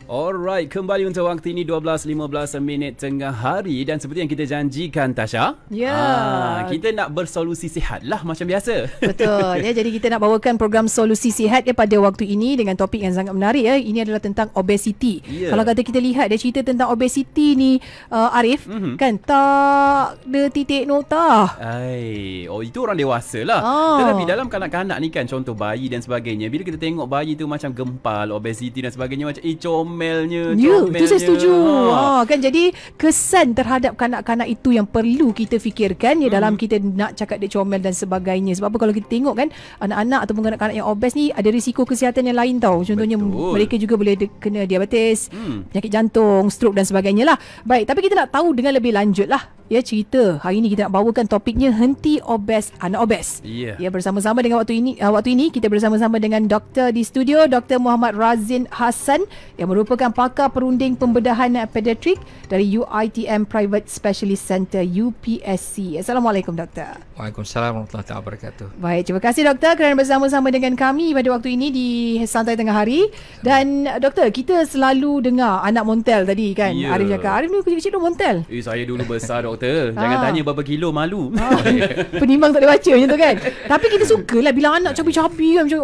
Alright, kembali untuk waktu ini 12.15 minit tengah hari. Dan seperti yang kita janjikan, Tasha, kita nak bersolusi sihat lah macam biasa. Betul ya, jadi kita nak bawakan program solusi sihat pada waktu ini dengan topik yang sangat menarik ya. Ini adalah tentang obesiti. Kalau kata kita lihat dia cerita tentang obesiti ni, Arif, kan tak ada titik nota. Itu orang dewasa lah. Tetapi dalam kanak-kanak ni kan, contoh bayi dan sebagainya, bila kita tengok bayi tu macam gempal, obesiti dan sebagainya, macam comelnya. Tu saya setuju. Kan jadi kesan terhadap kanak-kanak itu yang perlu kita fikirkan ya dalam kita nak cakap dia comel dan sebagainya. Sebab apa, kalau kita tengok kan, anak-anak ataupun kanak-kanak yang obes ni ada risiko kesihatan yang lain tau. Contohnya mereka juga boleh kena diabetes, penyakit jantung, stroke dan sebagainya lah. Baik, tapi kita nak tahu dengan lebih lanjut lah ya cerita. Hari ini kita nak bawakan topiknya henti obes anak obes. Ya, bersama-sama dengan waktu ini kita bersama-sama dengan doktor di studio, Dr. Muhammad Razin Hassan yang merupakan pakar perunding pembedahan pediatrik dari UITM Private Specialist Center UPSC. Assalamualaikum doktor. Waalaikumsalam warahmatullahi wabarakatuh. Baik, terima kasih doktor kerana bersama-sama dengan kami pada waktu ini di Santai Tengah Hari. Dan doktor, kita selalu dengar anak montel tadi kan. Arif cakap, Arif ni kecil-kecil tu montel. Saya dulu besar doktor. Jangan tanya berapa kilo, malu. Penimbang tak boleh baca macam tu kan. Tapi kita sukalah bila anak cabi-cabi kan, macam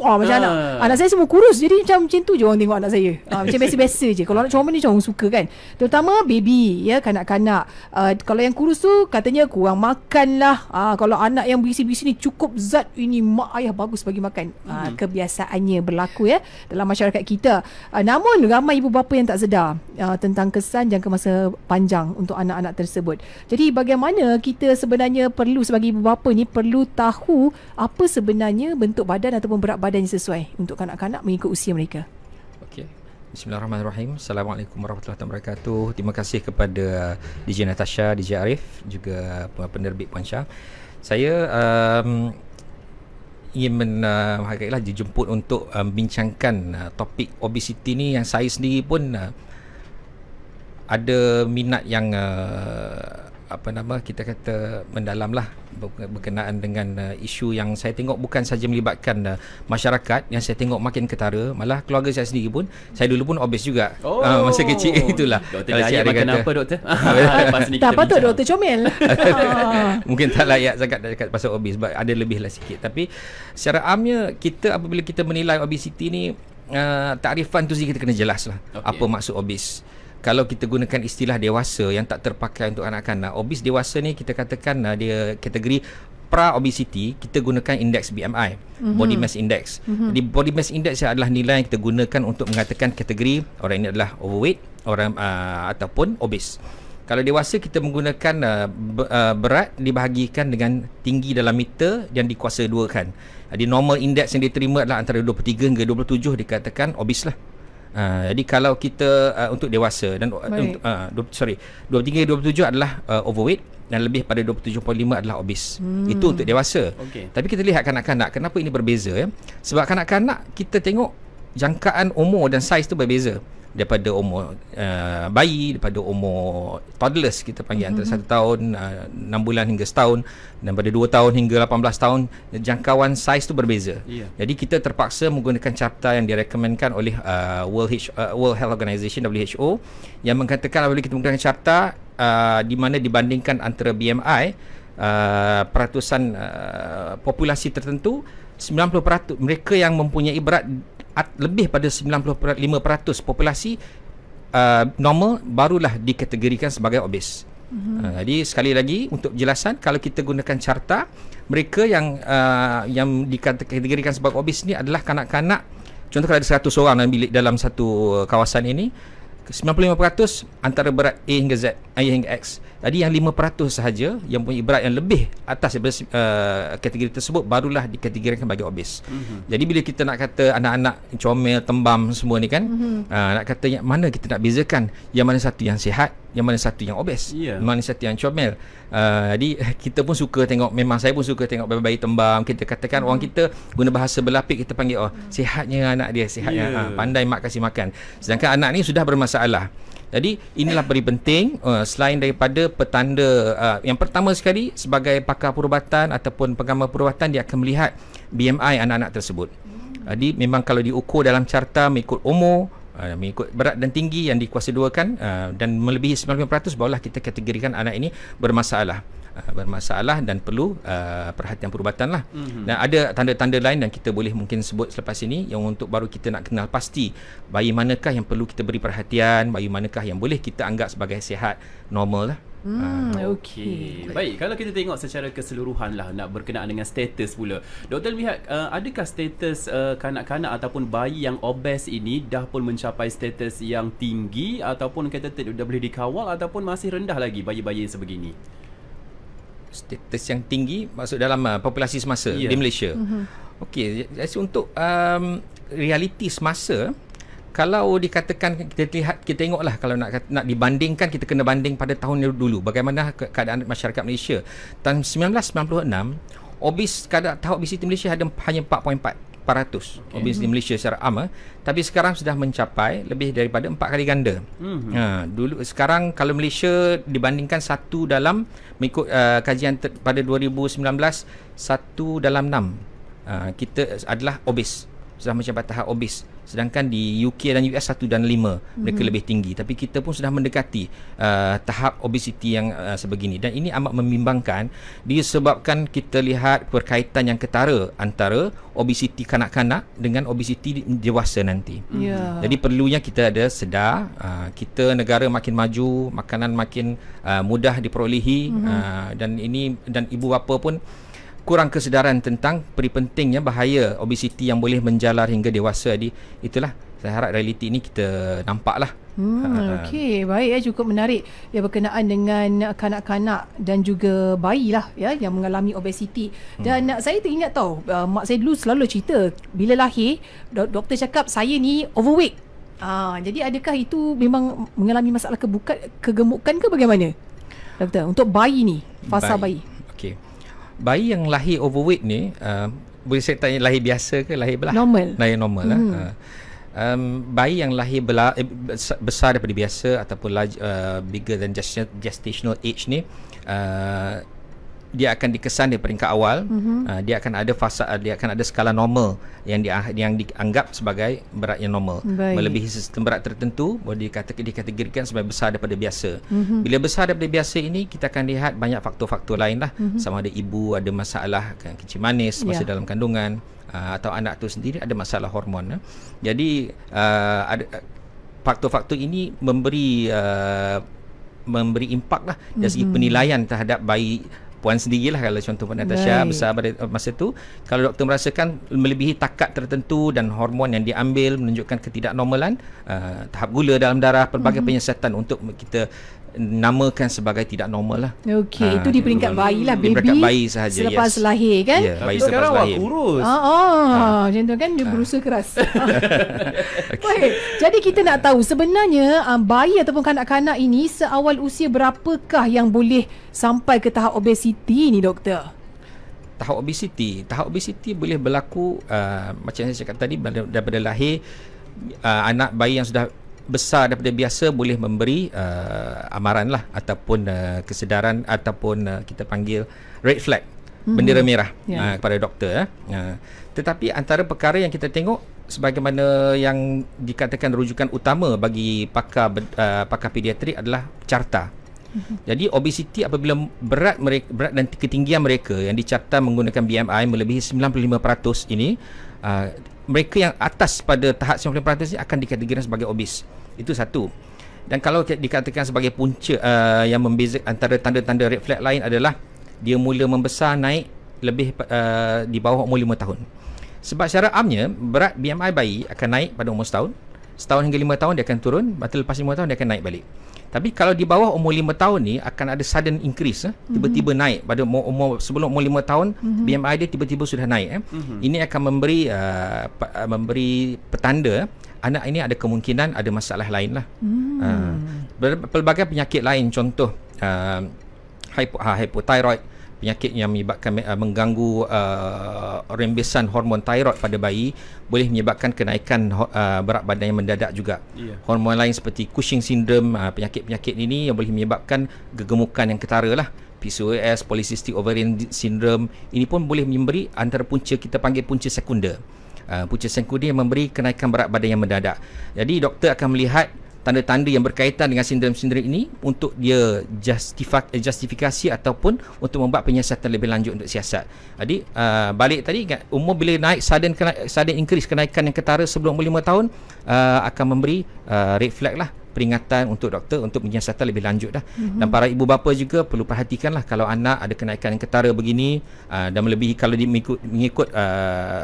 macam anak saya semua kurus. Jadi macam tu je orang tengok anak saya. Macam biasa-biasa je. Kalau anak comel ni macam orang suka kan. Terutama baby ya, kanak-kanak. Kalau yang kurus tu katanya kurang makan lah. Kalau anak yang berisi-berisi ni cukup zat, ini mak ayah bagus bagi makan. Kebiasaannya berlaku ya dalam masyarakat kita. Namun ramai ibu bapa yang tak sedar tentang kesan jangka masa panjang untuk anak-anak tersebut. Jadi bagaimana kita sebenarnya perlu sebagai ibu bapa ni perlu tahu apa sebenarnya bentuk badan ataupun berat badan yang sesuai untuk kanak-kanak mengikut usia mereka. Okey. Bismillahirrahmanirrahim. Assalamualaikum warahmatullahi wabarakatuh. Terima kasih kepada DJ Natasha, DJ Arif, juga penerbit Puan Syah. Saya ingin dijemput untuk bincangkan topik obesiti ni yang saya sendiri pun ada minat yang kita kata mendalam lah berkenaan dengan isu yang saya tengok bukan saja melibatkan masyarakat, yang saya tengok makin ketara, malah keluarga saya sendiri pun, saya dulu pun obes juga masa kecil. Itulah doktor layak makan apa doktor? Tak patut doktor comel. Mungkin tak layak sangat dekat pasal obes, ada lebih lah sikit. Tapi secara amnya kita apabila kita menilai obesiti ni, takrifan tu kita kena jelas lah apa maksud obes. Kalau kita gunakan istilah dewasa yang tak terpakai untuk anak-anak, obes dewasa ni kita katakan dia kategori pra-obesity, kita gunakan indeks BMI, Body Mass Index. Jadi Body Mass Index adalah nilai yang kita gunakan untuk mengatakan kategori orang ini adalah overweight, orang ataupun obes. Kalau dewasa kita menggunakan berat dibahagikan dengan tinggi dalam meter dan dikuasa duakan. Jadi normal index yang diterima adalah antara 23 hingga 27 dikatakan obes lah. Jadi kalau kita untuk dewasa dan 23 27 adalah overweight dan lebih pada 27.5 adalah obes. Itu untuk dewasa. Tapi kita lihat kanak-kanak, kenapa ini berbeza ya? Sebab kanak-kanak kita tengok jangkaan umur dan saiz tu berbeza. Daripada umur bayi, daripada umur toddlers kita panggil, antara 1 tahun 6 bulan hingga setahun, dan pada 2 tahun hingga 18 tahun, jangkauan saiz tu berbeza. Jadi kita terpaksa menggunakan carta yang direkomendkan oleh World Health Organization, WHO, yang mengatakan apabila kita menggunakan carta di mana dibandingkan antara BMI peratusan populasi tertentu, 90% mereka yang mempunyai berat lebih pada 95% populasi normal barulah dikategorikan sebagai obes. Jadi sekali lagi untuk penjelasan, kalau kita gunakan carta, mereka yang dikategorikan sebagai obes ni adalah kanak-kanak. Contoh kalau ada 100 orang dalam bilik dalam satu kawasan ini, 95% antara berat A hingga Z, A hingga X. Jadi yang 5% sahaja yang punya berat yang lebih atas daripada kategori tersebut barulah dikategorikan sebagai obes. Jadi bila kita nak kata anak-anak comel, tembam semua ni kan, nak kata yang mana kita nak bezakan yang mana satu yang sihat, yang mana satu yang obes, mana satu yang comel. Jadi kita pun suka tengok, memang saya pun suka tengok bayi-bayi tembam. Kita katakan orang kita guna bahasa berlapik, kita panggil sihatnya anak dia, sihatnya pandai mak kasih makan. Sedangkan anak ni sudah bermasalah. Jadi inilah very penting, selain daripada petanda, yang pertama sekali sebagai pakar perubatan ataupun pengamal perubatan, dia akan melihat BMI anak-anak tersebut. Jadi memang kalau diukur dalam carta mengikut umur, Mengikut berat dan tinggi yang dikuasa duakan dan melebihi 95%, barulah kita kategorikan anak ini bermasalah dan perlu perhatian perubatan lah. Dan ada tanda-tanda lain yang kita boleh mungkin sebut selepas ini, yang untuk baru kita nak kenal pasti bayi manakah yang perlu kita beri perhatian, bayi manakah yang boleh kita anggap sebagai sihat, normal lah. Okey. Baik, kalau kita tengok secara keseluruhan lah, nak berkenaan dengan status pula, doktor lihat adakah status kanak-kanak ataupun bayi yang obes ini dah pun mencapai status yang tinggi, ataupun kata dah boleh dikawal, ataupun masih rendah lagi bayi-bayi sebegini? Status yang tinggi maksud dalam populasi semasa di Malaysia. Okey, jadi untuk realiti semasa, kalau dikatakan kita tengoklah, kalau nak dibandingkan, kita kena banding pada tahun dulu bagaimana keadaan masyarakat Malaysia. Tahun 1996, tahap obesiti Malaysia hanya 4.4% obesiti Malaysia secara am, tapi sekarang sudah mencapai lebih daripada 4 kali ganda. Dulu sekarang kalau Malaysia dibandingkan mengikut kajian pada 2019, 1 dalam 6 kita adalah obes, sudah mencapai tahap obes. Sedangkan di UK dan US 1 dan 5 mereka lebih tinggi, tapi kita pun sudah mendekati tahap obesiti yang sebegini. Dan ini amat membimbangkan disebabkan kita lihat perkaitan yang ketara antara obesiti kanak-kanak dengan obesiti dewasa nanti. Jadi perlunya kita ada sedar, kita negara makin maju, makanan makin mudah diperolehi, dan ibu bapa pun kurang kesedaran tentang pentingnya bahaya obesiti yang boleh menjalar hingga dewasa. Itulah, saya harap realiti ini kita nampaklah. Okey, baik, cukup menarik ya berkenaan dengan kanak-kanak dan juga bayi lah ya yang mengalami obesiti. Dan saya teringat tahu, mak saya dulu selalu cerita bila lahir doktor cakap saya ni overweight. Jadi adakah itu memang mengalami masalah kegemukan ke bagaimana, doktor, untuk bayi ni, fasa bayi? Okey. Bayi yang lahir overweight ni, boleh saya tanya lahir biasa ke lahir belah? Normal. Lahir normal lah. Bayi yang lahir besar daripada biasa ataupun bigger than gestational age ni, dia akan dikesan di peringkat awal. Dia akan ada dia akan ada skala normal yang dianggap sebagai berat yang normal. Melebihi sistem berat tertentu boleh dikategorikan sebagai besar daripada biasa. Bila besar daripada biasa ini, kita akan lihat banyak faktor-faktor lain lah. Sama ada ibu ada masalah kencing manis masa dalam kandungan, atau anak tu sendiri ada masalah hormon. Jadi ada faktor-faktor ini memberi impak lah dari segi penilaian terhadap bayi puan sendirilah. Kalau contoh Puan Natasha besar pada masa tu, kalau doktor merasakan melebihi takat tertentu dan hormon yang diambil menunjukkan ketidaknormalan, tahap gula dalam darah, pelbagai penyiasatan untuk kita namakan sebagai tidak normal lah. Okey, itu di peringkat bayi lah, baby. Di peringkat bayi sahaja. Selepas lahir kan? Bayi tapi sekarang awak kurus. Macam tu kan, dia berusaha keras. Baik, jadi kita nak tahu sebenarnya bayi ataupun kanak-kanak ini seawal usia berapakah yang boleh sampai ke tahap obesiti ni, doktor? Tahap obesiti boleh berlaku macam saya cakap tadi, daripada lahir. Anak bayi yang sudah besar daripada biasa boleh memberi amaran lah, ataupun kesedaran, ataupun kita panggil red flag, bendera merah kepada doktor. Tetapi antara perkara yang kita tengok sebagaimana yang dikatakan rujukan utama bagi pakar pediatrik adalah carta. Jadi obesiti apabila berat dan ketinggian mereka yang dicarta menggunakan BMI melebihi 95% ini, mereka yang atas pada tahap 90% ini akan dikategorikan sebagai obes. Itu satu. Dan kalau dikatakan sebagai punca yang membeza antara tanda-tanda red flag lain adalah dia mula membesar, naik lebih di bawah umur 5 tahun. Sebab secara amnya berat BMI bayi akan naik pada umur setahun hingga 5 tahun dia akan turun, lepas 5 tahun dia akan naik balik. Tapi kalau di bawah umur 5 tahun ni akan ada sudden increase, tiba-tiba naik pada sebelum umur 5 tahun, BMI dia tiba-tiba sudah naik. Ini akan memberi petanda anak ini ada kemungkinan ada masalah lain lah. Pelbagai penyakit lain, contoh hypothyroid, penyakit yang menyebabkan mengganggu rembesan hormon thyroid pada bayi, boleh menyebabkan kenaikan berat badan yang mendadak juga. Hormon lain seperti Cushing syndrome, penyakit-penyakit ini yang boleh menyebabkan kegemukan yang ketara lah. PCOS, polycystic ovarian syndrome, ini pun boleh memberi antara punca, kita panggil punca sekunder. punca sengkudu yang memberi kenaikan berat badan yang mendadak. Jadi doktor akan melihat tanda-tanda yang berkaitan dengan sindrom-sindrom ini untuk dia justifikasi ataupun untuk membuat penyiasatan lebih lanjut untuk siasat. Jadi balik tadi, umur bila naik sudden increase kenaikan yang ketara sebelum umur 5 tahun akan memberi red flag lah, peringatan untuk doktor untuk penyiasatan lebih lanjut dah. Dan para ibu bapa juga perlu perhatikanlah kalau anak ada kenaikan yang ketara begini dan melebihi, kalau mengikut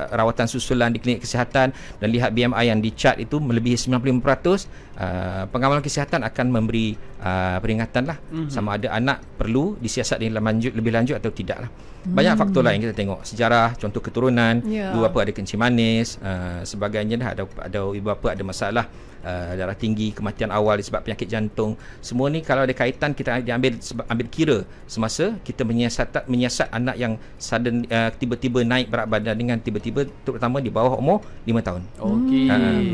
rawatan susulan di klinik kesihatan dan lihat BMI yang dicart itu melebihi 95%, pengawalan kesihatan akan memberi peringatan lah sama ada anak perlu disiasat lebih lanjut atau tidak lah. Banyak faktor lain kita tengok, sejarah, contoh keturunan, ibu bapa ada kencing manis, sebagainya dah, ada ibu bapa ada masalah darah tinggi, kematian awal disebab penyakit jantung. Semua ni kalau ada kaitan, kita ambil kira semasa kita menyiasat anak yang sudden tiba-tiba naik berat badan dengan tiba-tiba, terutama di bawah umur 5 tahun. Okey.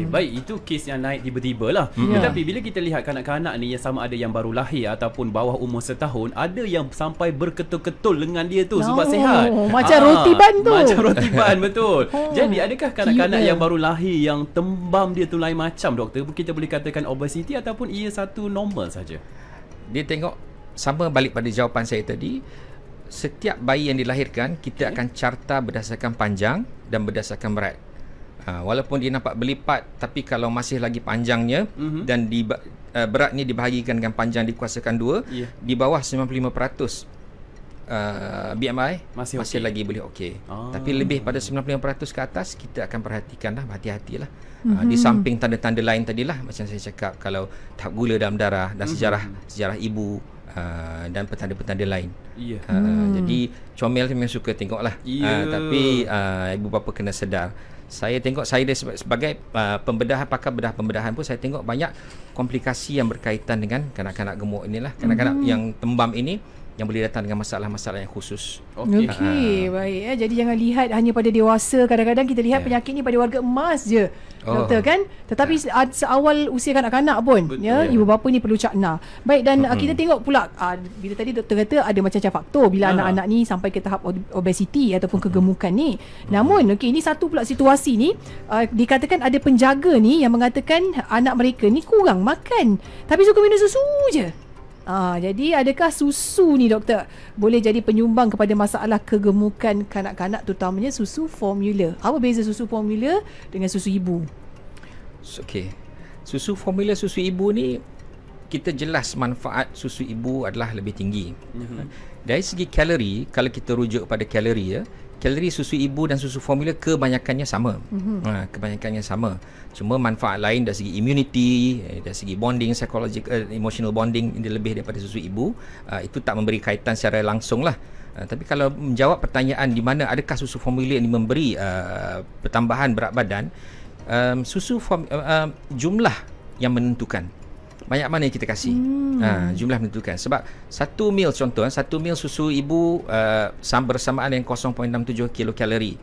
Baik, itu kes yang naik tiba-tiba lah. Tetapi bila kita lihat kanak-kanak ni yang sama ada yang baru lahir ataupun bawah umur setahun, ada yang sampai berketul-ketul dengan dia tu sebab sihat. Macam roti ban tu. Macam roti ban, betul. Jadi adakah kanak-kanak yang baru lahir yang tembam dia tu lain macam, doktor? Kita boleh katakan obesity ataupun ia satu normal saja? Dia tengok sama balik pada jawapan saya tadi. Setiap bayi yang dilahirkan kita akan carta berdasarkan panjang dan berdasarkan berat. Walaupun dia nampak berlipat, tapi kalau masih lagi panjangnya dan beratnya dibahagikan dengan panjang dikuasakan 2, di bawah 95% BMI masih lagi boleh okey. Tapi lebih pada 95% ke atas, kita akan perhatikanlah, hati-hatilah. Di samping tanda-tanda lain tadilah, macam saya cakap, kalau tahap gula dalam darah dan sejarah ibu dan petanda-petanda lain. Jadi comel memang suka tengoklah. Tapi ibu bapa kena sedar. Saya tengok, saya sebagai pakar bedah pembedahan pun, saya tengok banyak komplikasi yang berkaitan dengan kanak-kanak gemuk inilah, kanak-kanak yang tembam ini, yang boleh datang dengan masalah-masalah yang khusus. Okey, baik. Jadi jangan lihat hanya pada dewasa. Kadang-kadang kita lihat penyakit ni pada warga emas je, doktor, kan? Tetapi seawal usia kanak-kanak pun, ibu bapa ni perlu cakna. Baik, dan kita tengok pula, bila tadi doktor kata ada macam-macam faktor bila anak-anak ni sampai ke tahap obesity ataupun kegemukan ni. Namun, ini satu pula situasi ni, dikatakan ada penjaga ni yang mengatakan anak mereka ni kurang makan, tapi suka minum susu je. Jadi adakah susu ni, doktor, boleh jadi penyumbang kepada masalah kegemukan kanak-kanak, terutamanya susu formula? Apa beza susu formula dengan susu ibu? Okey. Susu formula, susu ibu ni, kita jelas manfaat susu ibu adalah lebih tinggi. Dari segi kalori, kalau kita rujuk pada kalori, kalori susu ibu dan susu formula kebanyakannya sama. Kebanyakannya sama. Cuma manfaat lain dari segi immunity, dari segi bonding, psychological, emotional bonding, dia lebih daripada susu ibu. Itu tak memberi kaitan secara langsung lah. Tapi kalau menjawab pertanyaan di mana adakah susu formula ini memberi pertambahan berat badan, jumlah yang menentukan. Banyak mana yang kita kasih, jumlah menentukan. Sebab satu mil, contoh, satu mil susu ibu bersamaan dengan 0.67 kilokalori,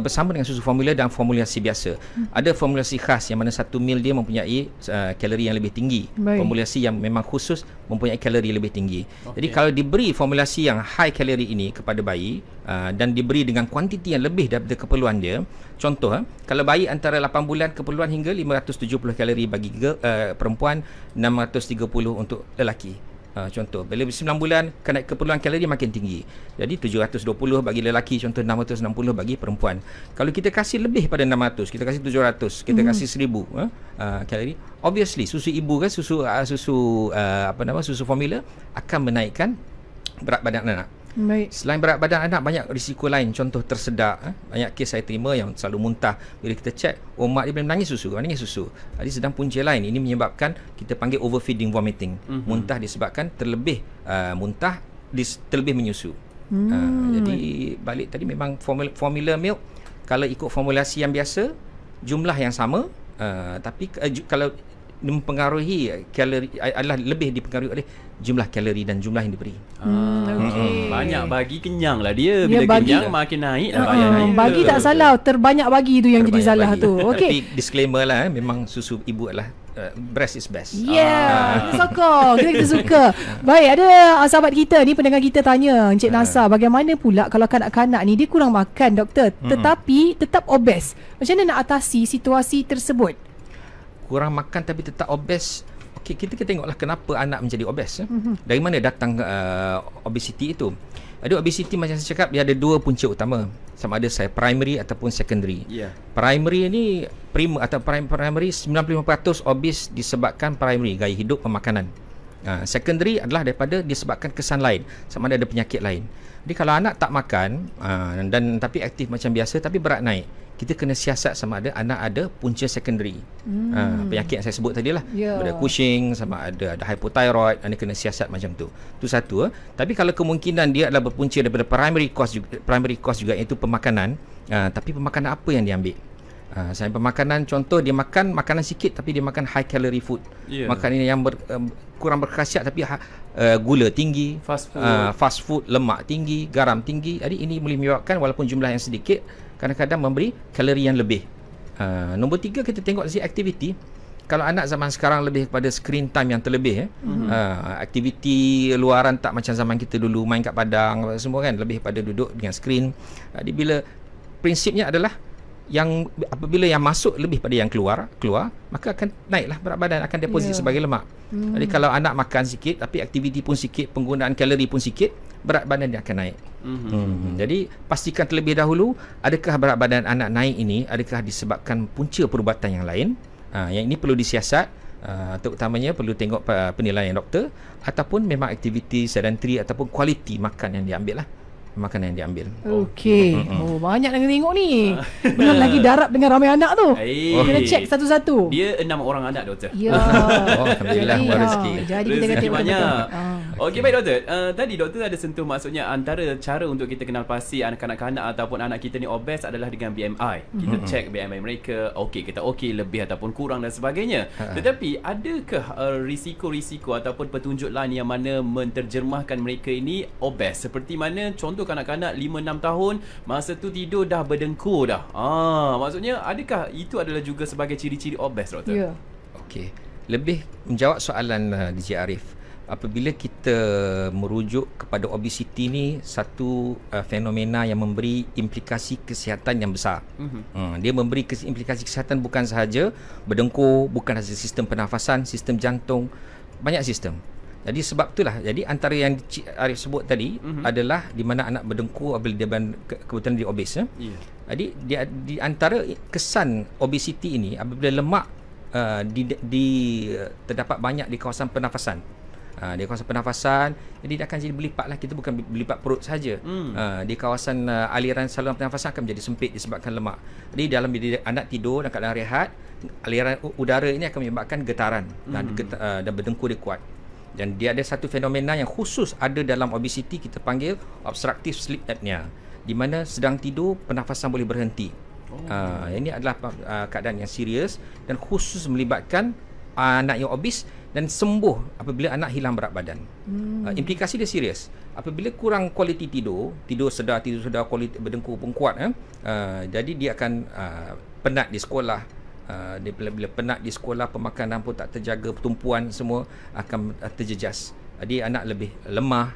bersama dengan susu formula dan formulasi biasa. Ada formulasi khas yang mana satu mil dia mempunyai kalori yang lebih tinggi. Formulasi yang memang khusus mempunyai kalori lebih tinggi. Jadi kalau diberi formulasi yang high kalori ini kepada bayi dan diberi dengan kuantiti yang lebih daripada keperluan dia, contoh, kalau bayi antara 8 bulan keperluan hingga 570 kalori bagi perempuan, 630 untuk lelaki. Contoh, bila 9 bulan keperluan kalori makin tinggi. Jadi 720 bagi lelaki, contoh 660 bagi perempuan. Kalau kita kasih lebih pada 600, kita kasih 700, kita kasih 1000 kalori, obviously susu ibu kan, susu formula akan menaikkan berat badan anak. Baik. Selain berat badan anak, banyak risiko lain. Contoh tersedak. Banyak kes saya terima yang selalu muntah. Bila kita cek, mak dia boleh menangis susu. Jadi sedang punca lain. Ini menyebabkan kita panggil overfeeding vomiting. Muntah disebabkan terlebih muntah, terlebih menyusu. Jadi balik tadi, memang formula milk, kalau ikut formulasi yang biasa, jumlah yang sama, tapi kalau mempengaruhi kalori adalah lebih dipengaruhi oleh jumlah kalori dan jumlah yang diberi. Banyak bagi kenyang lah dia. Bila kenyang makin naik lah bagi tak salah, terbanyak bagi tu yang jadi salah tu. Tapi disclaimer lah, memang susu ibu adalah breast is best. Kita sokong. Kita suka. Baik, ada sahabat kita ni, pendengar kita tanya Encik Nasa, bagaimana pula kalau kanak-kanak ni dia kurang makan, doktor, tetapi tetap obes? Macam mana nak atasi situasi tersebut? Kurang makan tapi tetap obes. Okey, kita tengoklah kenapa anak menjadi obes. Dari mana datang obesity itu? Ada obesity, macam saya cakap, dia ada dua punca utama. Sama ada primary ataupun secondary. Primary ni primary 95% obes disebabkan primary, gaya hidup, pemakanan. Secondary adalah daripada disebabkan kesan lain, sama ada penyakit lain. Jadi kalau anak tak makan dan tapi aktif macam biasa tapi berat naik, kita kena siasat sama ada anak ada punca secondary. Penyakit yang saya sebut tadi lah. Ada Cushing, sama ada hypothyroid, anda kena siasat macam tu. Itu satu. Tapi kalau kemungkinan dia adalah berpunca daripada primary cause juga, iaitu pemakanan. Tapi pemakanan apa yang dia ambil? Saya pemakanan, contoh dia makan makanan sikit tapi dia makan high calorie food. Makanan yang kurang berkhasiat tapi gula tinggi, fast food, lemak tinggi, garam tinggi. Jadi ini boleh menyebabkan walaupun jumlah yang sedikit, kadang-kadang memberi kalori yang lebih. Nombor 3, kita tengok dari aktiviti. Kalau anak zaman sekarang lebih kepada screen time yang terlebih, aktiviti luaran tak macam zaman kita dulu main kat padang semua kan, lebih pada duduk dengan screen. Jadi bila prinsipnya adalah yang apabila yang masuk lebih pada yang keluar, maka akan naiklah berat badan, akan deposit sebagai lemak. Jadi kalau anak makan sikit tapi aktiviti pun sikit, penggunaan kalori pun sikit, berat badan dia akan naik. Jadi pastikan terlebih dahulu, adakah berat badan anak naik ini adakah disebabkan punca perubatan yang lain. Yang ini perlu disiasat, terutamanya perlu tengok penilaian doktor, ataupun memang aktiviti sedentary ataupun kualiti makan yang diambil lah. Makanan yang diambil. Okey. Banyak nak tengok ni. Belum lagi darab dengan ramai anak tu. Kena check satu-satu. Dia 6 orang anak, doktor. Ya. Alhamdulillah, rezeki. Jadi kita kata banyak. Okey, baik doktor. Tadi doktor ada sentuh, maksudnya antara cara untuk kita kenal pasti kanak-kanak ataupun anak kita ni obes adalah dengan BMI. Kita check BMI mereka, okey kita okey, lebih ataupun kurang dan sebagainya. Tetapi adakah risiko-risiko ataupun petunjuk lain yang mana menterjemahkan mereka ini obes? Seperti mana contoh kanak-kanak 5-6 tahun, masa tu tidur dah berdengkur dah. Maksudnya adakah itu adalah juga sebagai ciri-ciri obes, doktor? Ya. Okey. Lebih menjawab soalan DJ Arif. Apabila kita merujuk kepada obesiti ni satu fenomena yang memberi implikasi kesihatan yang besar. Dia memberi implikasi kesihatan bukan sahaja berdengkur, bukan sahaja sistem pernafasan, sistem jantung, banyak sistem. Jadi sebab itulah, jadi antara yang Arif sebut tadi adalah di mana anak berdengkur apabila dia kebetulan dia obes. Jadi di antara kesan obesiti ini apabila lemak terdapat banyak di kawasan pernafasan. Di kawasan pernafasan, jadi dia akan jadi berlipat lah. Kita bukan berlipat perut saja. Di kawasan aliran saluran pernafasan akan menjadi sempit disebabkan lemak. Jadi dalam bila anak tidur dan keadaan rehat, aliran udara ini akan menyebabkan getaran dan berdengkur dia kuat. Dan dia ada satu fenomena yang khusus ada dalam obesiti, kita panggil obstructive sleep apnea, di mana sedang tidur pernafasan boleh berhenti. Ini adalah keadaan yang serius dan khusus melibatkan anak yang obes dan sembuh apabila anak hilang berat badan. Implikasi dia serius. Apabila kurang kualiti tidur sedar, kualiti berdengkur pun kuat, jadi dia akan penat di sekolah. Dia bila penat di sekolah, pemakanan pun tak terjaga, pertumpuan semua akan terjejas. Jadi anak lebih lemah,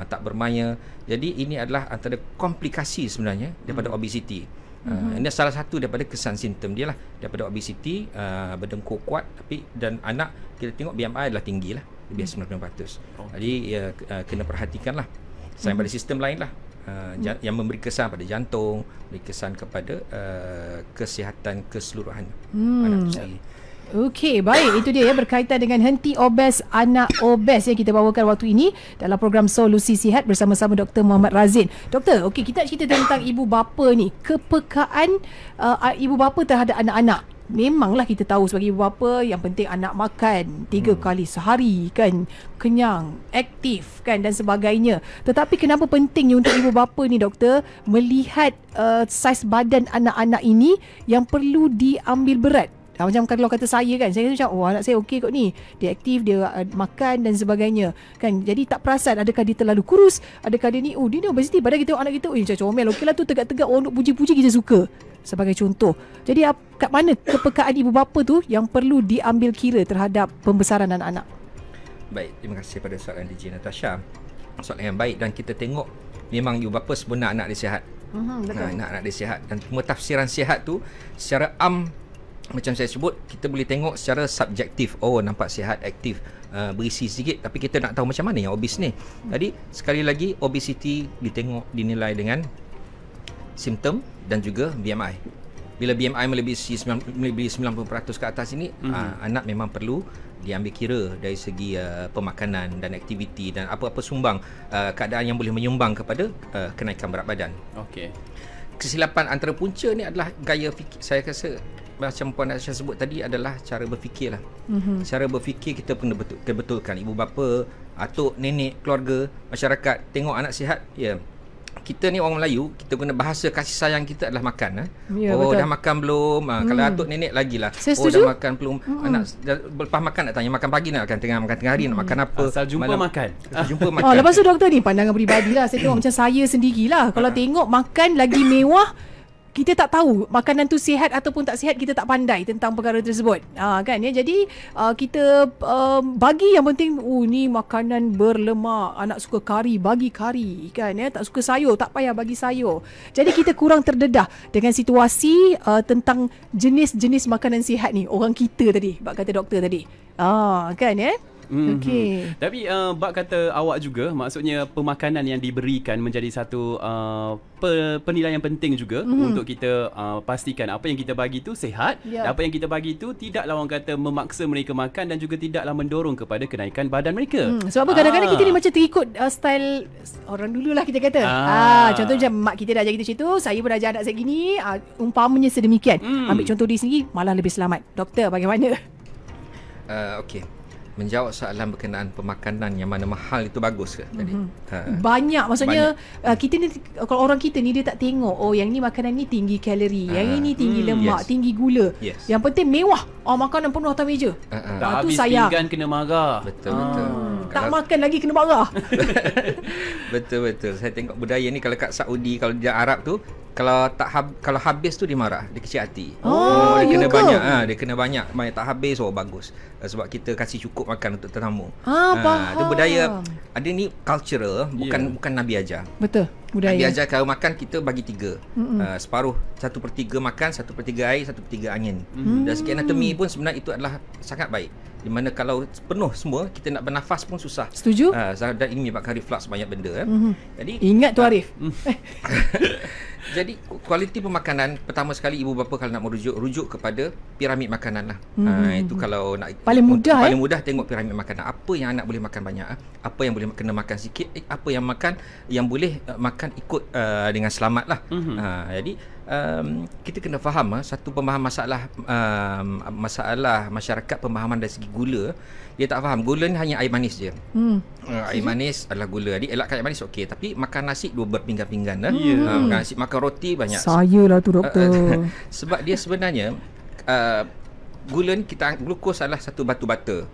tak bermaya. Jadi ini adalah antara komplikasi sebenarnya daripada obesiti. Ini salah satu daripada kesan simptom dia lah, daripada obesiti, berdengkur kuat dan anak kita tengok BMI adalah tinggi lah, lebih 90%. Jadi kena perhatikan lah. Selain pada sistem lain lah, yang memberi kesan pada jantung, memberi kesan kepada kesihatan keseluruhan anak itu sendiri. Okey, baik, itu dia ya, berkaitan dengan henti obes anak obes yang kita bawakan waktu ini dalam program Solusi Sihat bersama-sama Dr. Muhammad Razin. Doktor, okey, kita cerita tentang ibu bapa ni, kepekaan ibu bapa terhadap anak-anak. Memanglah kita tahu sebagai ibu bapa yang penting anak makan 3 kali sehari kan, kenyang, aktif kan dan sebagainya. Tetapi kenapa pentingnya untuk ibu bapa ni, doktor, melihat saiz badan anak-anak ini yang perlu diambil berat? Macam kalau kata saya kan, saya macam anak saya okey kot ni, dia aktif, dia makan dan sebagainya kan. Jadi tak perasan adakah dia terlalu kurus, adakah dia ni dia ni obesiti. Padahal kita tengok anak kita macam comel, okeylah tu tegak-tegak, orang nak puji-puji kita suka sebagai contoh. Jadi kat mana kepekaan ibu bapa tu yang perlu diambil kira terhadap pembesaran anak-anak? Baik, terima kasih pada soalan DJ Natasha. Soalan yang baik, dan kita tengok memang ibu bapa sebenar anak dia sihat. Betul. Anak dia sihat, dan tafsiran sihat tu secara macam saya sebut, kita boleh tengok secara subjektif. Oh, nampak sihat, aktif, berisi sikit, tapi kita nak tahu macam mana yang obes ni. Jadi sekali lagi, obesity dinilai dengan simptom dan juga BMI. Bila BMI melebihi 90% ke atas ini, anak memang perlu diambil kira dari segi pemakanan dan aktiviti dan apa-apa sumbang keadaan yang boleh menyumbang kepada kenaikan berat badan. Okey. Kesilapan antara punca ni adalah gaya fikir. Saya rasa macam Puan Natasha sebut tadi adalah cara berfikir lah. Cara berfikir kita kena betulkan. Ibu bapa, atuk, nenek, keluarga, masyarakat tengok anak sihat, kita ni orang Melayu, kita guna bahasa kasih sayang kita adalah makan. Betul. Dah makan belum? Kalau atuk nenek lagilah. Saya setuju. Dah makan belum? Anak lepas makan nak tanya makan pagi nak makan, tengah makan tengah hari nak makan apa? Asal jumpa malam, makan. Jumpa makan. Lepas tu doktor ni pandangan peribadi lah. Saya tengok macam saya sendirilah. Kalau tengok makan lagi mewah, kita tak tahu makanan tu sihat ataupun tak sihat, kita tak pandai tentang perkara tersebut. Kan ya. Jadi kita bagi yang penting ni makanan berlemak, anak suka kari, bagi kari kan ya, tak suka sayur, tak payah bagi sayur. Jadi kita kurang terdedah dengan situasi tentang jenis-jenis makanan sihat ni. Orang kita tadi, bab kata doktor tadi. Kan ya. Okey. Tapi bab kata awak juga, maksudnya pemakanan yang diberikan menjadi satu penilaian penting juga untuk kita pastikan apa yang kita bagi tu sihat, dan apa yang kita bagi tu tidaklah orang kata memaksa mereka makan dan juga tidaklah mendorong kepada kenaikan badan mereka. Sebab apa kadang-kadang kita ni macam terikut style orang dulu lah kita kata. Contoh macam mak kita dah ajar kita macam tu, saya pun dah ajar anak saya gini, umpamanya sedemikian. Ambil contoh diri sendiri malah lebih selamat. Doktor bagaimana? Okey. Menjawab soalan berkenaan pemakanan yang mana mahal itu bagus ke tadi? Banyak, maksudnya kita ni, kalau orang kita ni dia tak tengok yang ni makanan ni tinggi kalori, yang ini tinggi lemak, tinggi gula. Yang penting mewah. Makanan penuh atas meja. Tak tu habis sayang. pinggan kena marah. Betul. Tak makan lagi kena marah. Betul. Saya tengok budaya ni kalau kat Saudi, kalau di Arab tu, kalau habis tu dia marah, dia kecil hati. Dia kena banyak, dia kena banyak tak habis, bagus. Sebab kita kasih cukup makan untuk tetamu. Faham. Itu budaya, ada ni cultural, bukan Nabi ajar. Betul, budaya. Nabi ajar kalau makan kita bagi 3. Separuh, 1/3 makan, 1/3 air, 1/3 angin. Dan segi anatomi pun sebenarnya itu adalah sangat baik. Di mana kalau penuh semua, kita nak bernafas pun susah. Setuju? Dan ini menyebabkan reflux banyak benda. Jadi ingat tu Arif. Jadi kualiti pemakanan, pertama sekali ibu bapa kalau nak rujuk kepada piramid makanan lah. Itu kalau nak paling mudah tengok piramid makanan. Apa yang anak boleh makan banyak, apa yang boleh kena makan sikit, apa yang makan yang boleh makan ikut dengan selamat lah. Jadi kita kena faham satu pemahaman masalah masyarakat, pemahaman dari segi gula. Dia tak faham gula ni hanya air manis je. Air manis adalah gula. Jadi elakkan air manis okey, tapi makan nasi 2 berpinggan-pinggan makan nasi, makan roti banyak. Saya lah tu doktor. Sebab dia sebenarnya gula ni, glukos adalah satu batu bata.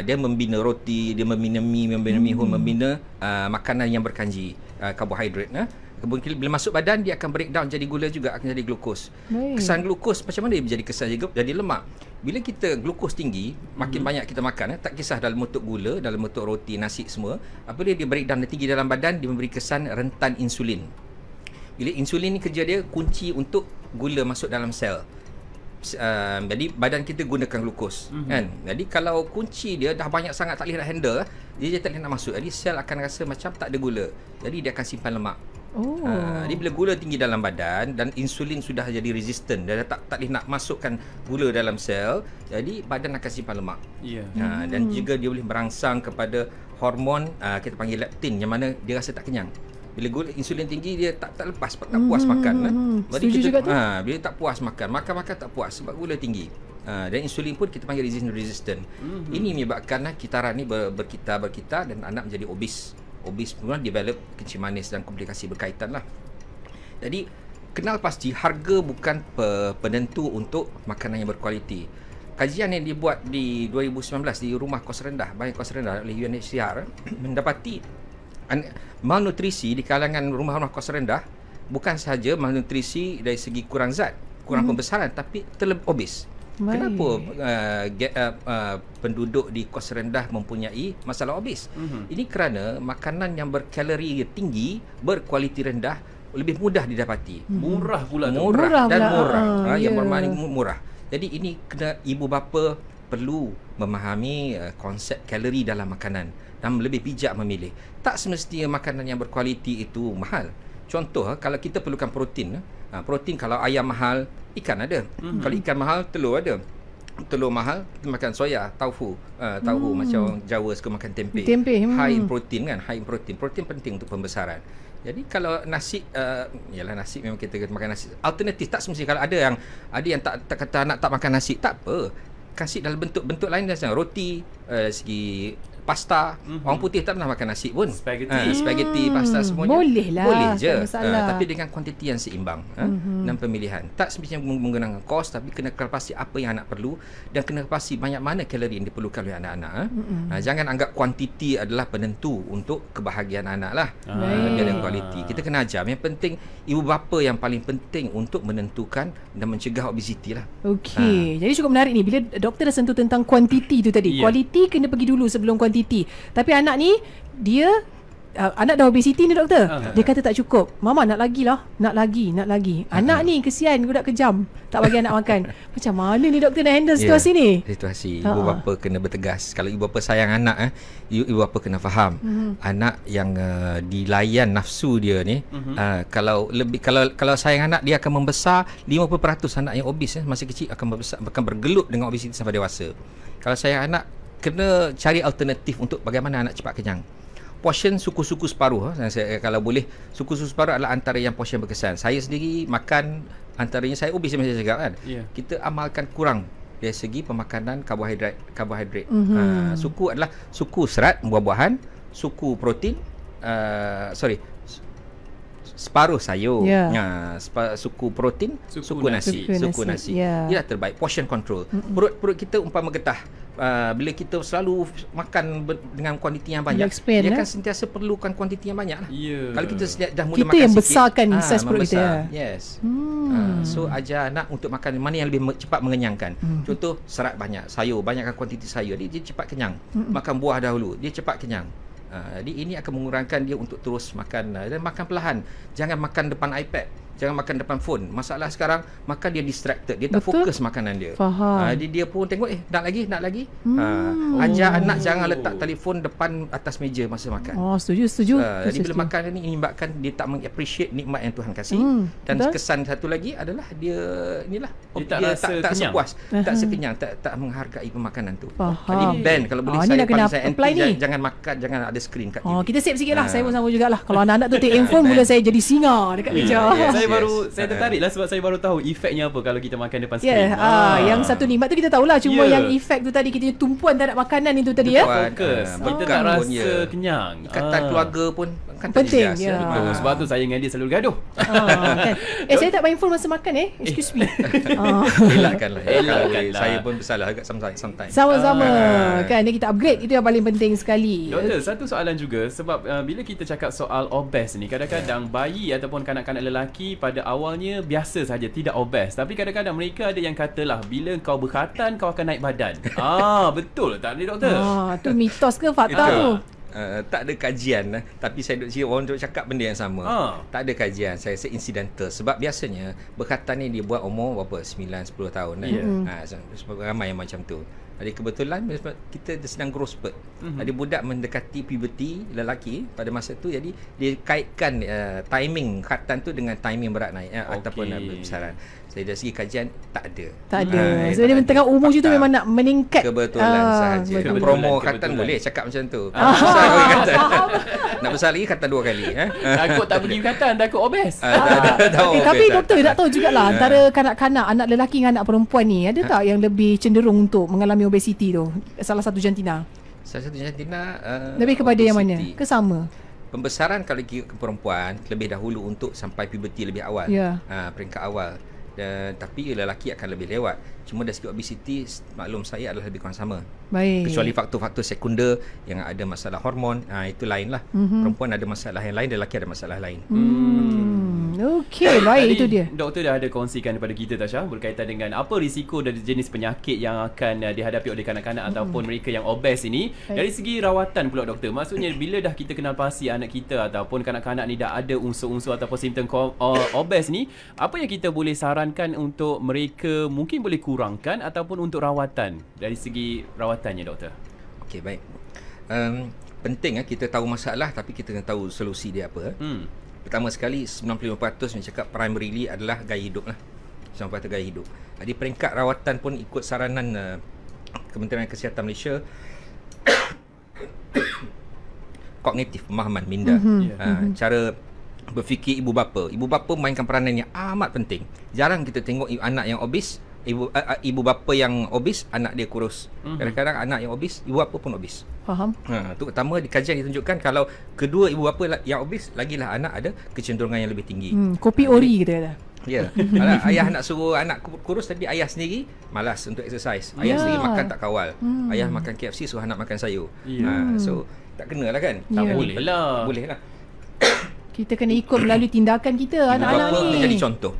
Dia membina roti, dia membina mi, membina mihun, membina makanan yang berkanji, karbohidrat. Kemudian bila masuk badan, dia akan breakdown jadi gula juga, akan jadi glukos. Kesan glukos macam mana dia menjadi kesan jadi lemak? Bila kita glukos tinggi, makin banyak kita makan, tak kisah dalam bentuk gula, dalam bentuk roti, nasi semua, apabila dia breakdown tinggi dalam badan, dia memberi kesan rentan insulin. Bila insulin ni kerja dia kunci untuk gula masuk dalam sel. Jadi badan kita gunakan glukos, kan? Jadi kalau kunci dia dah banyak sangat, tak boleh nak handle, dia tak boleh nak masuk. Jadi sel akan rasa macam tak ada gula, jadi dia akan simpan lemak. Jadi bila gula tinggi dalam badan dan insulin sudah jadi resistant, dia tak boleh nak masukkan gula dalam sel, jadi badan akan simpan lemak. Dan juga dia boleh merangsang kepada hormon kita panggil leptin, yang mana dia rasa tak kenyang. Bila gula insulin tinggi, dia tak lepas, tak puas makan. Jadi kita bila tak puas makan tak puas sebab gula tinggi. Dan insulin pun kita panggil resistant. Ini menyebabkan kitaran ni berkitar dan anak menjadi obes pun develop kencing manis dan komplikasi berkaitan lah. Jadi kenal pasti harga bukan penentu untuk makanan yang berkualiti. Kajian yang dibuat di 2019 di rumah kos rendah, bahan kos rendah oleh UNHCR mendapati malnutrisi di kalangan rumah-rumah kos rendah bukan sahaja malnutrisi dari segi kurang zat, kurang pembesaran, tapi terlebih obes. Kenapa penduduk di kos rendah mempunyai masalah obes? Ini kerana makanan yang berkalori tinggi, berkualiti rendah, lebih mudah didapati. Murah pula tu. Murah Dan pula. murah. Yang Ya. bermakna murah. Jadi ini kena ibu bapa perlu memahami konsep kalori dalam makanan dan lebih bijak memilih. Tak semestinya makanan yang berkualiti itu mahal. Contoh, kalau kita perlukan protein, protein kalau ayam mahal, ikan ada. Kalau ikan mahal, telur ada. Telur mahal, kita makan soya, taufu. Tahu macam Jawa suka makan tempe. High in protein kan, high in protein. Protein penting untuk pembesaran. Jadi kalau nasi, yalah nasi memang kita kena makan nasi. Alternatif tak semestinya. Kalau ada yang tak kata anak tak makan nasi, tak apa. Kasih dalam bentuk lain, macam roti, segi pasta. Orang putih tak pernah makan nasi pun. Spaghetti, pasta semuanya. Boleh lah. Boleh je. Masalah. Tapi dengan kuantiti yang seimbang dan pemilihan. Tak semestinya menggunakan kos, tapi kena pasti apa yang anak perlu dan kena pasti banyak mana kalori yang diperlukan oleh anak-anak. Jangan anggap kuantiti adalah penentu untuk kebahagiaan anak lah. Lebih dari kualiti. Kita kena ajar. Yang penting ibu bapa yang paling penting untuk menentukan dan mencegah obesiti lah. Okey. Jadi cukup menarik ni bila doktor dah sentuh tentang kuantiti tu tadi. Kualiti kena pergi dulu sebelum kuantiti. Tapi anak ni dia anak dah obesiti ni doktor. Dia kata tak cukup. Mama nak lagi lah. Nak lagi. Anak ni kesian budak kejam. Tak bagi anak makan. Macam mana ni doktor nak handle situasi ni? Situasi ibu bapa kena bertegas. Kalau ibu bapa sayang anak ibu bapa kena faham. Anak yang dilayan nafsu dia ni kalau sayang anak, dia akan membesar. 50% anak yang obes masa kecil akan bergelut dengan obesiti sampai dewasa. Kalau sayang anak, kena cari alternatif untuk bagaimana anak cepat kenyang. Portion suku-suku separuh. Kalau boleh, suku-suku separuh adalah antara yang portion berkesan. Saya sendiri makan antaranya, saya obes macam saya cakap kan. Kita amalkan kurang dari segi pemakanan karbohidrat. Suku adalah suku serat, buah-buahan, suku protein, separuh sayur, suku protein, suku nasi. Ia terbaik. Portion control. Perut kita umpama getah. Bila kita selalu makan dengan kuantiti yang banyak, dia akan sentiasa perlukan kuantiti yang banyak lah. Kalau kita dah mula kita makan yang sikit, besarkan saiz perut kita. Yes. So ajar anak untuk makan mana yang lebih cepat mengenyangkan. Contoh, serat banyak, sayur, banyakkan kuantiti sayur, dia cepat kenyang. Makan buah dahulu, dia cepat kenyang. Jadi ini akan mengurangkan dia untuk terus makan dan makan perlahan. Jangan makan depan iPad, jangan makan depan phone. Masalah sekarang, makan dia distracted, dia tak fokus makanan dia. Dia pun tengok nak lagi. Ajar anak jangan letak telefon depan atas meja masa makan. Setuju. Jadi bila makan ni menyebabkan dia tak mengappreciate nikmat yang Tuhan kasih. Dan kesan satu lagi adalah dia tak sepuas, tak sekenyang, tak menghargai pemakanan tu. Jadi ban kalau boleh, saya anti, jangan makan, jangan ada skrin kat TV. Kita save sikit lah. Saya pun sama jugalah. Kalau anak-anak tu take handphone, mula saya jadi singa dekat meja. Saya tertarik lah sebab saya baru tahu efeknya apa kalau kita makan depan skrin. Yang satu nikmat tu kita tahulah. Cuma yang efek tu tadi, kita tumpuan tak nak makanan itu tadi fokus. Kita tak rasa kenyang. Ikatan keluarga pun kan penting. Sebab tu saya dengan dia selalu gaduh. Saya tak mindful masa makan excuse me. Elakkanlah. Saya pun bersalah agak sometimes. Sama-sama kan, kita upgrade. Itu yang paling penting sekali. Doktor, satu soalan juga. Sebab bila kita cakap soal obes ni, kadang-kadang bayi ataupun kanak-kanak lelaki pada awalnya biasa saja, tidak obes. Tapi kadang-kadang mereka ada yang katalah, bila kau berkhatan kau akan naik badan. Betul tak ni doktor? Tu mitos ke fakta tu? Tak ada kajian, tapi saya duk orang duk cakap benda yang sama. Tak ada kajian, saya rasa incidental. Sebab biasanya berkhatan ni dibuat umur berapa? 9-10 tahun ramai yang macam tu. Jadi kebetulan kita sedang growth spurt. Jadi budak mendekati puberty lelaki pada masa tu, jadi dia kaitkan timing khatan tu dengan timing berat naik ataupun besaran. Dari segi kajian tak ada. Sebenarnya tengah umur tu memang nak meningkat. Kebetulan sahaja. Promo khatan boleh cakap macam tu. Nak besar lagi khatan 2 kali. Takut tak pergi khatan, takut obes. Tapi doktor tak tahu jugalah antara kanak-kanak, anak lelaki dengan anak perempuan ni, ada tak yang lebih cenderung untuk mengalami obesiti tu? Salah satu jantina lebih kepada obesity yang mana? Ke sama? Pembesaran kalau ke perempuan lebih dahulu untuk sampai puberty lebih awal. Peringkat awal. Tapi lelaki akan lebih lewat. Cuma dari segi obesiti, maklum saya adalah lebih kurang sama. Kecuali faktor-faktor sekunder yang ada masalah hormon, itu lain lah. Perempuan ada masalah yang lain, lelaki ada masalah lain. Okey, baik, Tadi itu dia. doktor dah ada kongsikan kepada kita Tasha berkaitan dengan apa risiko dari jenis penyakit yang akan dihadapi oleh kanak-kanak ataupun mereka yang obes ini. Dari segi rawatan pula doktor, maksudnya bila dah kita kenal pasti anak kita ataupun kanak-kanak ni dah ada unsur-unsur ataupun simptom obes ni, apa yang kita boleh sarankan untuk mereka mungkin boleh kurangkan ataupun untuk rawatan dari segi rawatannya doktor? Okey, baik. Penting kita tahu masalah tapi kita kena tahu solusi dia apa. Pertama sekali 95% yang cakap primarily adalah gaya hidup lah. 95% gaya hidup. Jadi peringkat rawatan pun ikut saranan Kementerian Kesihatan Malaysia kognitif, pemahaman, minda. Cara berfikir ibu bapa. Ibu bapa mainkan peranan yang amat penting. Jarang kita tengok anak yang obes, ibu bapa yang obes, anak dia kurus. Kadang-kadang anak yang obes, ibu bapa pun obes. Faham? Itu pertama di kajian ditunjukkan kalau kedua ibu bapa yang obes, lagilah anak ada kecenderungan yang lebih tinggi. Kopi ori kita kata. Ya. Ayah nak suruh anak kurus tapi ayah sendiri malas untuk exercise. Ayah sendiri makan tak kawal. Ayah makan KFC suruh anak makan sayur. So tak kenalah kan? Tak boleh lah. Boleh lah. Kita kena ikut melalui tindakan kita anak-anak bapa ni. kena jadi contoh.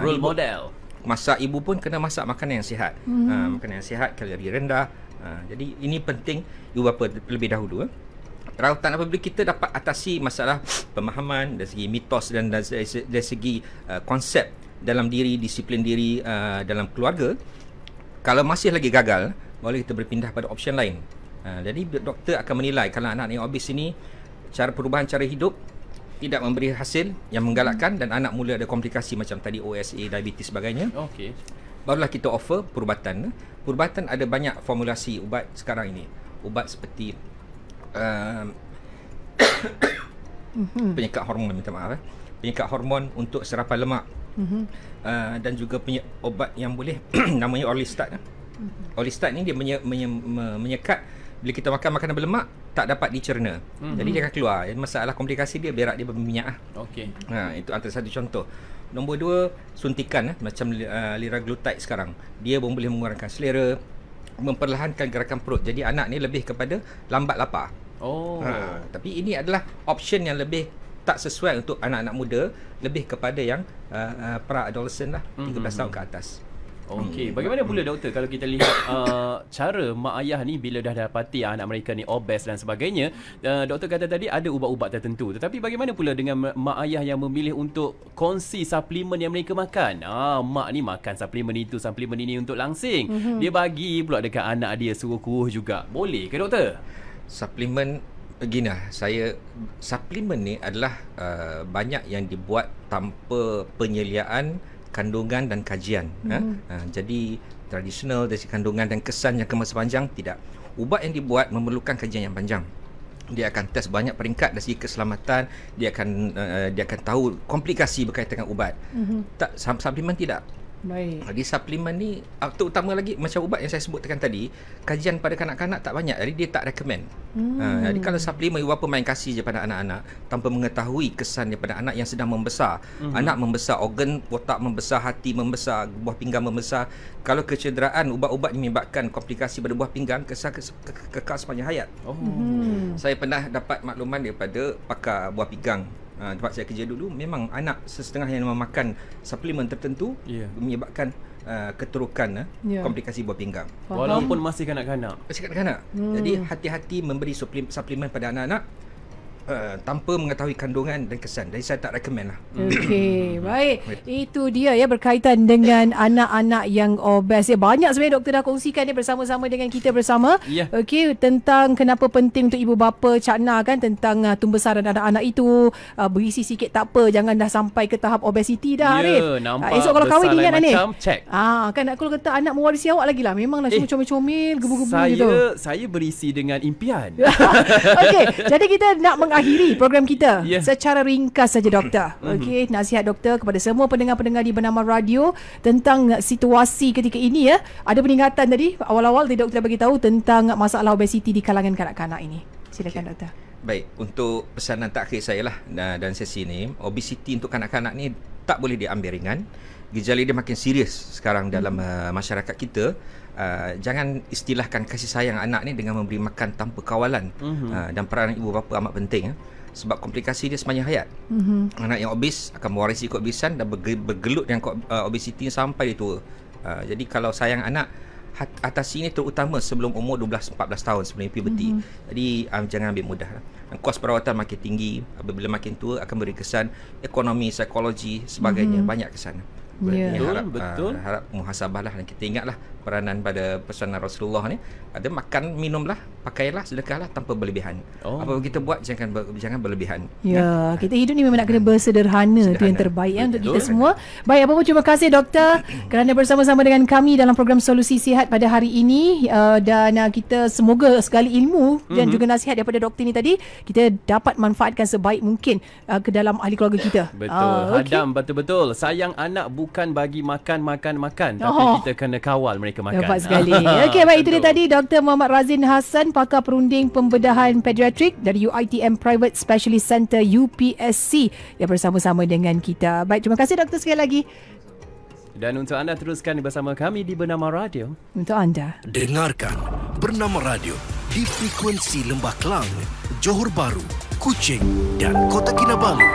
Role model. Masak ibu pun kena masak makanan yang sihat. Makanan yang sihat, kalori rendah. Jadi ini penting ibu bapa lebih dahulu. Rawatan apabila kita dapat atasi masalah pemahaman dari segi mitos dan dari segi konsep dalam diri, disiplin diri dalam keluarga, kalau masih lagi gagal, boleh kita berpindah pada option lain. Jadi doktor akan menilai kalau anak yang obes ini perubahan cara hidup tidak memberi hasil yang menggalakkan dan anak mula ada komplikasi macam tadi OSA, diabetes sebagainya. Okey. Barulah kita offer perubatan. Perubatan ada banyak formulasi ubat sekarang ini. Ubat seperti penyekat hormon, minta maaf penyekat hormon untuk serapan lemak. Dan juga obat yang boleh namanya Orlistat. Orlistat ni dia menyekat bila kita makan makanan berlemak tak dapat dicerna. Jadi dia akan keluar. Masalah komplikasi dia berak dia berminyak. Okey. Itu antara satu contoh. Nombor dua, suntikan macam liraglutide sekarang. Dia pun boleh mengurangkan selera, memperlahankan gerakan perut. Jadi anak ni lebih kepada lambat lapar. Tapi ini adalah option yang lebih tak sesuai untuk anak-anak muda, lebih kepada yang pra-adolescent lah, 13 tahun ke atas. Okey, bagaimana pula doktor kalau kita lihat cara mak ayah ni bila dah dapati anak mereka ni obes dan sebagainya, doktor kata tadi ada ubat-ubat tertentu. Tetapi bagaimana pula dengan mak ayah yang memilih untuk kongsi suplemen yang mereka makan? Mak ni makan suplemen itu, suplemen ini untuk langsing. Dia bagi pula dekat anak dia suruh kurus juga. Boleh ke doktor? Suplemen begini, suplemen ni adalah banyak yang dibuat tanpa penyeliaan kandungan dan kajian. Jadi tradisional dari kandungan dan kesan yang kemasa panjang tidak. Ubat yang dibuat memerlukan kajian yang panjang. Dia akan test banyak peringkat dari segi keselamatan, dia akan tahu komplikasi berkaitan dengan ubat. Tak, suplemen tidak. Baik. Jadi suplemen ni terutama lagi macam ubat yang saya sebutkan tadi, kajian pada kanak-kanak tak banyak, jadi dia tak recommend. Jadi kalau suplemen ibu bapa main kasih je pada anak-anak tanpa mengetahui kesan daripada anak yang sedang membesar. Anak membesar, organ otak membesar, hati membesar, buah pinggang membesar. Kalau kecederaan ubat-ubat menyebabkan komplikasi pada buah pinggang, kekal sepanjang hayat. Saya pernah dapat makluman daripada pakar buah pinggang. Tempat saya kerja dulu, memang anak setengah yang memakan suplemen tertentu menyebabkan keterukan komplikasi buah pinggang. Walaupun masih kanak-kanak. Jadi hati-hati memberi suplemen pada anak-anak tanpa mengetahui kandungan dan kesan. Jadi saya tak recommend lah. Okey, baik. Itu dia berkaitan dengan anak-anak yang obes. Banyak sebenarnya doktor dah kongsikan bersama-sama dengan kita bersama. Okey, tentang kenapa penting untuk ibu bapa cakna kan tentang tumbesaran anak-anak itu. Berisi sikit tak apa, jangan dah sampai ke tahap obesiti dah, Arif. Nampak esok kalau kahwin ingat ni. Check. Kan kalau kata anak mewarisi awak lagi lah. Memanglah cuma comel-comel, gebu-gebu gitu. Saya berisi dengan impian. Okey, jadi kita nak mengakhiri program kita secara ringkas saja doktor. Okey, nasihat doktor kepada semua pendengar-pendengar di Bernama Radio tentang situasi ketika ini Ada peringatan tadi awal-awal doktor bagi tahu tentang masalah obesiti di kalangan kanak-kanak ini. Silakan doktor. Baik, untuk pesanan terakhir saya lah dan sesi ni, obesiti untuk kanak-kanak ni tak boleh diambil ringan. Gejala dia makin serius sekarang dalam masyarakat kita. Jangan istilahkan kasih sayang anak ni dengan memberi makan tanpa kawalan. Dan peranan ibu bapa amat penting. sebab komplikasi dia sepanjang hayat. Anak yang obes akan mewarisi keobesan dan bergelut dengan obesiti sampai dia tua. Jadi kalau sayang anak, atasi ini terutama sebelum umur 12-14 tahun, sebelum puberty. Jadi jangan ambil mudah. Kos perawatan makin tinggi, apabila makin tua akan beri kesan ekonomi, psikologi, sebagainya, banyak kesan. Betul. Harap muhasabah lah, dan kita ingatlah peranan pada pesanan Rasulullah ni, ada makan, minumlah, pakailah, sedekahlah tanpa berlebihan. Apa kita buat jangan berlebihan. Kita hidup ni memang nak kena bersederhana. Itu yang terbaik untuk kita semua. Baik, apa pun terima kasih doktor kerana bersama-sama dengan kami dalam program Solusi Sihat pada hari ini, dan kita semoga segala ilmu dan juga nasihat daripada doktor ni tadi kita dapat manfaatkan sebaik mungkin ke dalam ahli keluarga kita. Betul. Hadam betul-betul. Sayang anak bukan bagi makan, tapi kita kena kawal mereka makan. Dapat sekali. Okey, baik, itu dia tadi Dr. Muhammad Razin Hassan, pakar perunding pembedahan pediatrik dari UiTM Private Specialist Center UPSC, yang bersama-sama dengan kita. Baik, terima kasih doktor sekali lagi. Dan untuk anda teruskan bersama kami di Bernama Radio. Untuk anda dengarkan Bernama Radio di frekuensi Lembah Kelang, Johor Bahru, Kuching dan Kota Kinabalu.